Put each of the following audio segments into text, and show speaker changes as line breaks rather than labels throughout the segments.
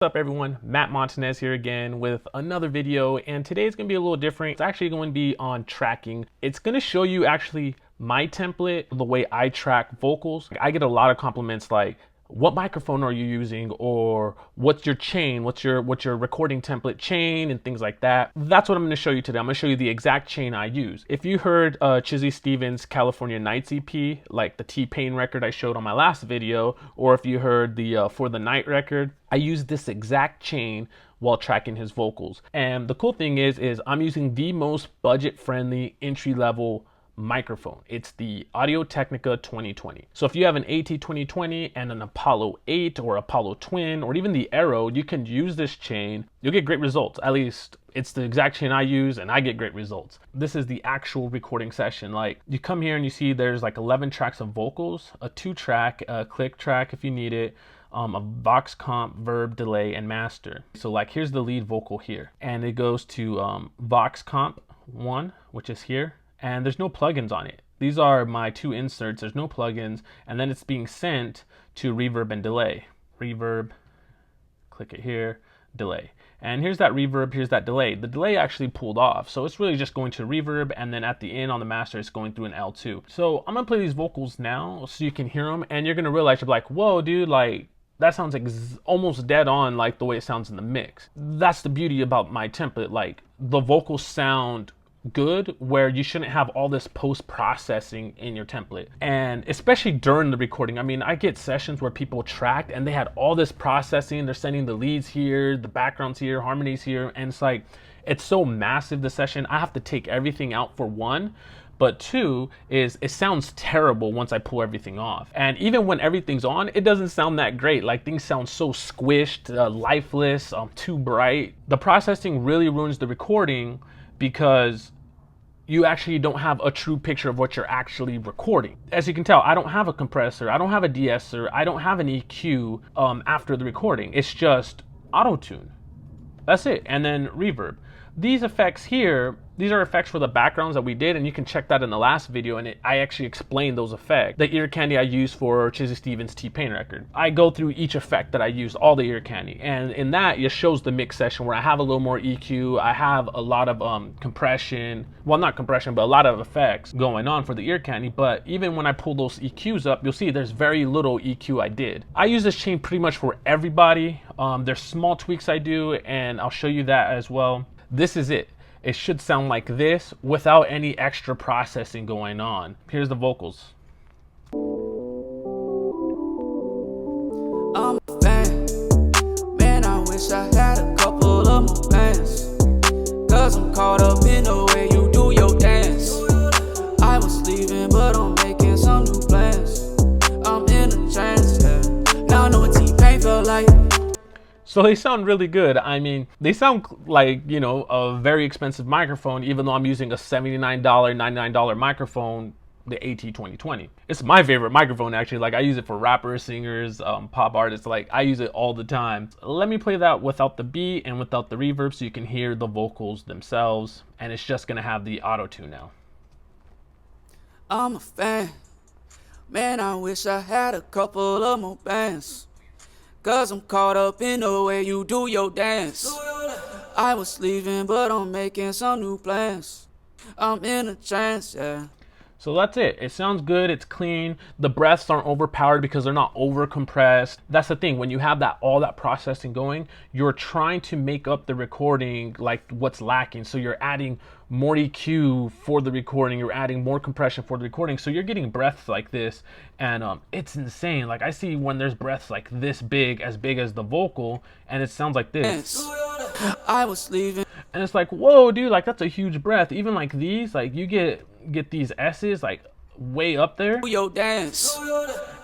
What's up everyone, Matt Montanez here again with another video, and today's gonna be a little different. It's actually going to be on tracking. It's gonna show you actually my template, the way I track vocals. I get a lot of compliments like, what microphone are you using, or what's your chain, what's your recording template chain, and things like that. That's what I'm going to show you today. I'm going to show you the exact chain I use. If you heard Chizzy Stevens' California Nights EP, like the T-Pain record I showed on my last video, or if you heard the For the Night record, I use this exact chain while tracking his vocals. And the cool thing is I'm using the most budget-friendly entry-level microphone. It's the Audio Technica 2020. So if you have an AT2020 and an Apollo 8 or Apollo Twin or even the Arrow, you can use this chain. You'll get great results. At least it's the exact chain I use and I get great results. This is the actual recording session. Like, you come here and you see there's like 11 tracks of vocals, a 2-track, a click track if you need it, a Vox comp, verb, delay, and master. So like, here's the lead vocal here, and it goes to Vox comp 1, which is here, and there's no plugins on it. These are my 2 inserts, there's no plugins, and then it's being sent to reverb and delay. Reverb, click it here, delay. And here's that reverb, here's that delay. The delay actually pulled off, so it's really just going to reverb, and then at the end on the master, it's going through an L2. So I'm gonna play these vocals now so you can hear them, and you're gonna realize, you're like, whoa, dude, like, that sounds almost dead on like the way it sounds in the mix. That's the beauty about my template. Like, the vocals sound good where you shouldn't have all this post-processing in your template, and especially during the recording. I mean, I get sessions where people tracked and they had all this processing. They're sending the leads here, the backgrounds here, harmonies here, and it's like, it's so massive, the session. I have to take everything out for one, but two is it sounds terrible once I pull everything off. And even when everything's on, it doesn't sound that great. Like, things sound so squished, lifeless, too bright. The processing really ruins the recording because you actually don't have a true picture of what you're actually recording. As you can tell, I don't have a compressor, I don't have a de-esser, I don't have an EQ after the recording. It's just auto-tune. That's it. And then reverb. These effects here, these are effects for the backgrounds that we did, and you can check that in the last video, and I actually explained those effects. The ear candy I used for Chizzy Stevens' T-Pain record. I go through each effect that I used, all the ear candy, and in that it shows the mix session where I have a little more EQ, I have a lot of compression, well, not compression, but a lot of effects going on for the ear candy. But even when I pull those EQs up, you'll see there's very little EQ I did. I use this chain pretty much for everybody. There's small tweaks I do, and I'll show you that as well. This is it. It should sound like this without any extra processing going on. Here's the vocals.
I'm a fan. Man, I wish I had a couple of more bands. Cause I'm caught up in the way you do your dance. I was leaving, but I'm making some new plans. I'm in a trance, yeah. Now I know what T-Pain felt like.
So they sound really good. I mean, they sound like, you know, a very expensive microphone, even though I'm using a $79, $99 microphone, the AT2020. It's my favorite microphone, actually. Like, I use it for rappers, singers, pop artists. Like, I use it all the time. Let me play that without the beat and without the reverb so you can hear the vocals themselves. And it's just gonna have the auto-tune now.
I'm a fan. Man, I wish I had a couple of more bands. Cause I'm caught up in the way you do your dance. I was leaving, but I'm making some new plans. I'm in a trance, yeah.
So that's it. It sounds good. It's clean. The breaths aren't overpowered because they're not over compressed. That's the thing. When you have all that processing going, you're trying to make up the recording like what's lacking. So you're adding more EQ for the recording. You're adding more compression for the recording. So you're getting breaths like this, and it's insane. Like, I see when there's breaths like this big as the vocal, and it sounds like this.
I was leaving.
And it's like, whoa, dude, like, that's a huge breath. Even like these, like, you get these S's like way up there.
Your dance.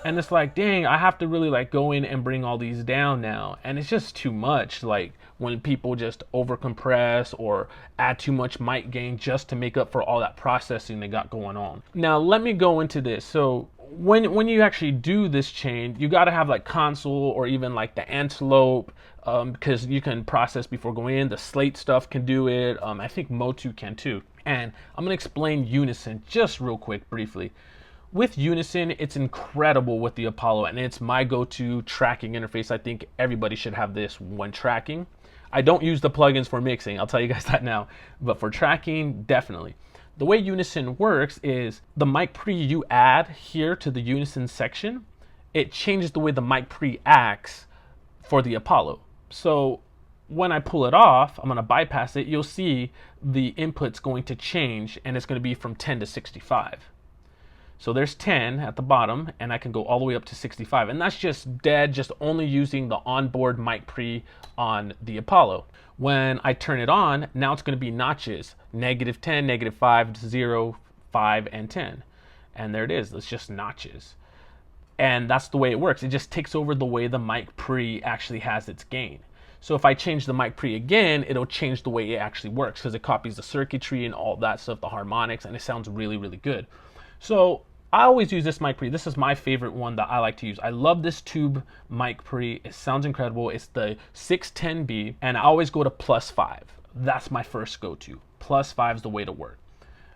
And it's like, dang, I have to really like go in and bring all these down now. And it's just too much. Like, when people just over compress or add too much mic gain just to make up for all that processing they got going on. Now, let me go into this. So when you actually do this chain, you got to have like console or even like the antelope, because you can process before going in. The slate stuff can do it. I think Motu can too. And I'm going to explain Unison just real quick, briefly. With Unison, it's incredible with the Apollo, and it's my go-to tracking interface. I think everybody should have this when tracking. I don't use the plugins for mixing, I'll tell you guys that now, but for tracking, definitely. The way Unison works is the mic pre you add here to the Unison section, it changes the way the mic pre acts for the Apollo. So when I pull it off, I'm going to bypass it, you'll see the input's going to change, and it's going to be from 10 to 65. So there's 10 at the bottom, and I can go all the way up to 65. And that's just dead, just only using the onboard mic pre on the Apollo. When I turn it on, now it's going to be notches, -10, -5, 0, 5, and 10. And there it is, it's just notches. And that's the way it works. It just takes over the way the mic pre actually has its gain. So if I change the mic pre again, it'll change the way it actually works, because it copies the circuitry and all that stuff, the harmonics, and it sounds really, really good. So I always use this mic pre. This is my favorite one that I like to use. I love this tube mic pre. It sounds incredible. It's the 610B, and I always go to +5. That's my first go-to. +5 is the way to work.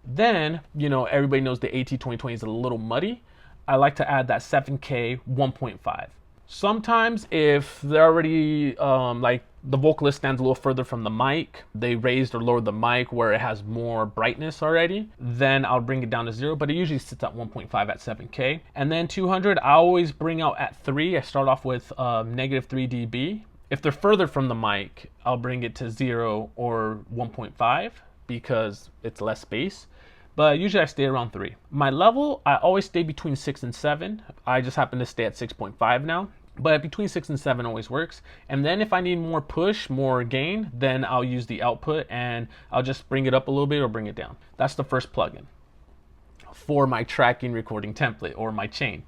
Then, you know, everybody knows the AT2020 is a little muddy. I like to add that 7K 1.5. Sometimes if they're already, like the vocalist stands a little further from the mic, they raised or lowered the mic where it has more brightness already, then I'll bring it down to 0, but it usually sits at 1.5 at 7K. And then 200, I always bring out at 3. I start off with -3 dB. If they're further from the mic, I'll bring it to 0 or 1.5 because it's less bass. But usually I stay around 3. My level, I always stay between 6 and 7. I just happen to stay at 6.5 now. But between 6 and 7 always works. And then if I need more push, more gain, then I'll use the output and I'll just bring it up a little bit or bring it down. That's the first plugin for my tracking recording template or my chain.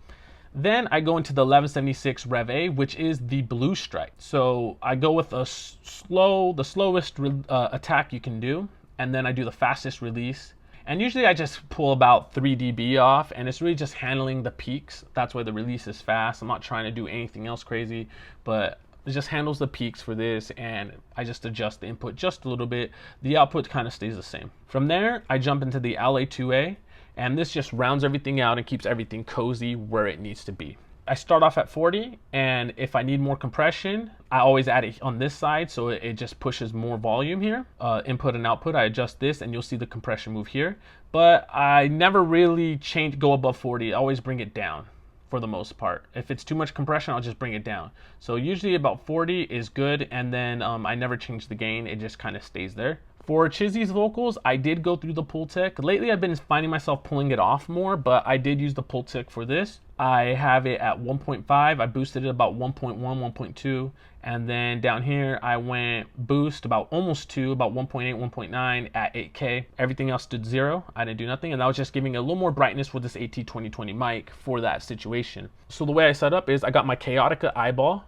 Then I go into the 1176 Rev A, which is the blue stripe. So I go with the slowest attack you can do, and then I do the fastest release. And usually I just pull about 3 dB off, and it's really just handling the peaks. That's why the release is fast. I'm not trying to do anything else crazy, but it just handles the peaks for this, and I just adjust the input just a little bit. The output kind of stays the same. From there, I jump into the LA2A, and this just rounds everything out and keeps everything cozy where it needs to be. I start off at 40, and if I need more compression, I always add it on this side, so it just pushes more volume here. Input and output, I adjust this, and you'll see the compression move here. But I never really go above 40. I always bring it down for the most part. If it's too much compression, I'll just bring it down. So usually about 40 is good, and then I never change the gain. It just kind of stays there. For Chizzy's vocals, I did go through the Pultec. Lately, I've been finding myself pulling it off more, but I did use the Pultec for this. I have it at 1.5. I boosted it about 1.1, 1.2. And then down here, I went boost about almost 2, about 1.8, 1.9 at 8K. Everything else stood 0. I didn't do nothing. And I was just giving it a little more brightness with this AT2020 mic for that situation. So the way I set up is I got my Chaotica eyeball.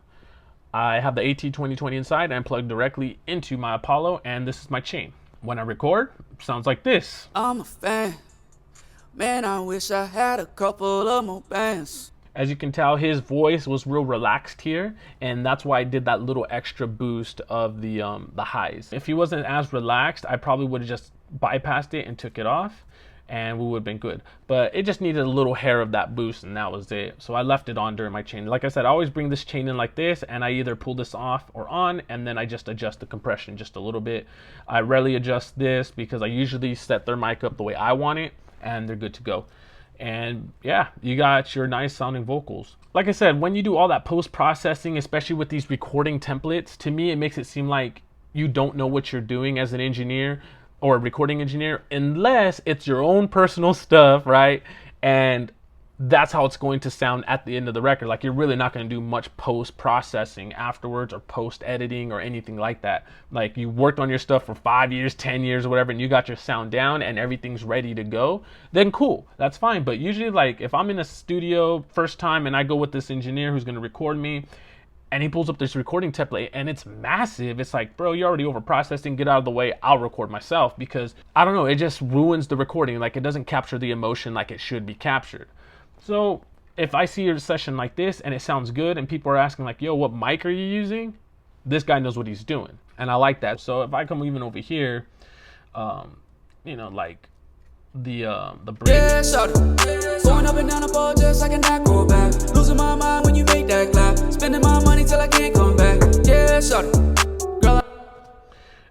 I have the AT2020 inside and plugged directly into my Apollo, and this is my chain. When I record, it sounds like this.
I'm a fan. Man, I wish I had a couple of more bands.
As you can tell, his voice was real relaxed here, and that's why I did that little extra boost of the highs. If he wasn't as relaxed, I probably would have just bypassed it and took it off, and we would have been good. But it just needed a little hair of that boost, and that was it. So I left it on during my chain. Like I said, I always bring this chain in like this, and I either pull this off or on, and then I just adjust the compression just a little bit. I rarely adjust this because I usually set their mic up the way I want it, and they're good to go. And yeah, you got your nice sounding vocals. Like I said, when you do all that post-processing, especially with these recording templates, to me it makes it seem like you don't know what you're doing as an engineer or a recording engineer, unless it's your own personal stuff, right? And that's how it's going to sound at the end of the record. Like, you're really not going to do much post-processing afterwards or post-editing or anything like that. Like, you worked on your stuff for 5 years, 10 years, or whatever, and you got your sound down and everything's ready to go, then cool, that's fine. But usually, like, if I'm in a studio first time and I go with this engineer who's going to record me, and he pulls up this recording template and it's massive, it's like, bro, you're already over processing, get out of the way, I'll record myself, because I don't know, it just ruins the recording. Like, it doesn't capture the emotion like it should be captured. So if I see a session like this and it sounds good and people are asking like, yo, what mic are you using? This guy knows what he's doing, and I like that. So if I come even over here, you know, like bridge.
Yeah, shawty. Going up and down the ball just like an acrobat. Losing my mind when you make that clap. Spending my money till I can't come back. Yeah, shawty. Girl,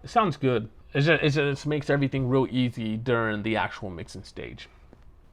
It sounds good. It just makes everything real easy during the actual mixing stage.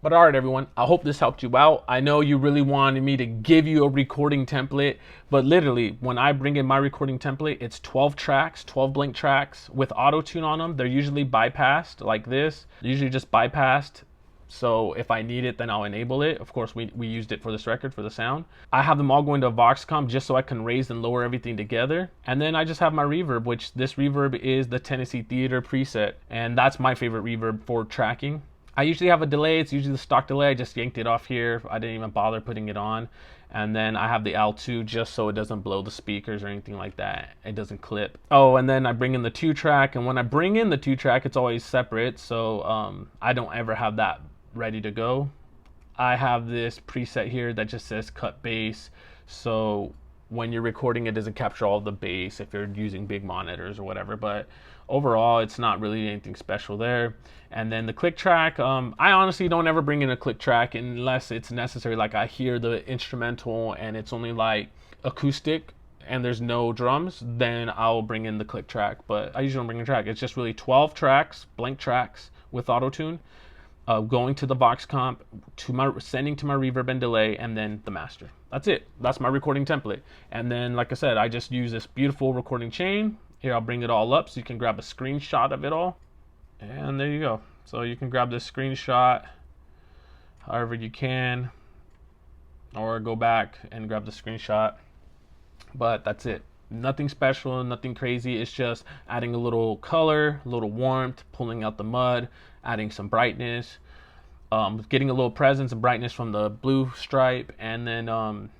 But all right, everyone, I hope this helped you out. I know you really wanted me to give you a recording template, but literally when I bring in my recording template, it's 12 tracks, 12 blank tracks with auto-tune on them. They're usually bypassed like this, usually just bypassed. So if I need it, then I'll enable it. Of course, we used it for this record for the sound. I have them all going to Voxcomp just so I can raise and lower everything together. And then I just have my reverb, which this reverb is the Tennessee Theater preset. And that's my favorite reverb for tracking. I usually have a delay. It's usually the stock delay. I just yanked it off here. I didn't even bother putting it on. And then I have the L2 just so it doesn't blow the speakers or anything like that. It doesn't clip. Oh, and then I bring in the 2-track. And when I bring in the 2-track, it's always separate. So I don't ever have that ready to go. I have this preset here that just says cut bass. So when you're recording, it doesn't capture all the bass if you're using big monitors or whatever. But overall, it's not really anything special there. And then the click track, I honestly don't ever bring in a click track unless it's necessary. Like I hear the instrumental and it's only like acoustic and there's no drums, then I'll bring in the click track. But I usually don't bring a track. It's just really 12 tracks, blank tracks with auto-tune. Going to the Voxcomp, sending to my reverb and delay, and then the master. That's it. That's my recording template. And then, like I said, I just use this beautiful recording chain. Here, I'll bring it all up so you can grab a screenshot of it all. And there you go. So you can grab this screenshot however you can, or go back and grab the screenshot. But that's it. Nothing special, nothing crazy. It's just adding a little color, a little warmth, pulling out the mud, adding some brightness, getting a little presence and brightness from the blue stripe, and then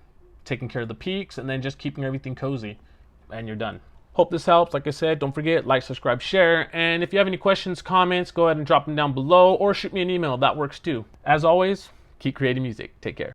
taking care of the peaks, and then just keeping everything cozy, and you're done. Hope this helps. Like I said, don't forget, like, subscribe, share, and if you have any questions, comments, go ahead and drop them down below, or shoot me an email. That works too. As always, keep creating music. Take care.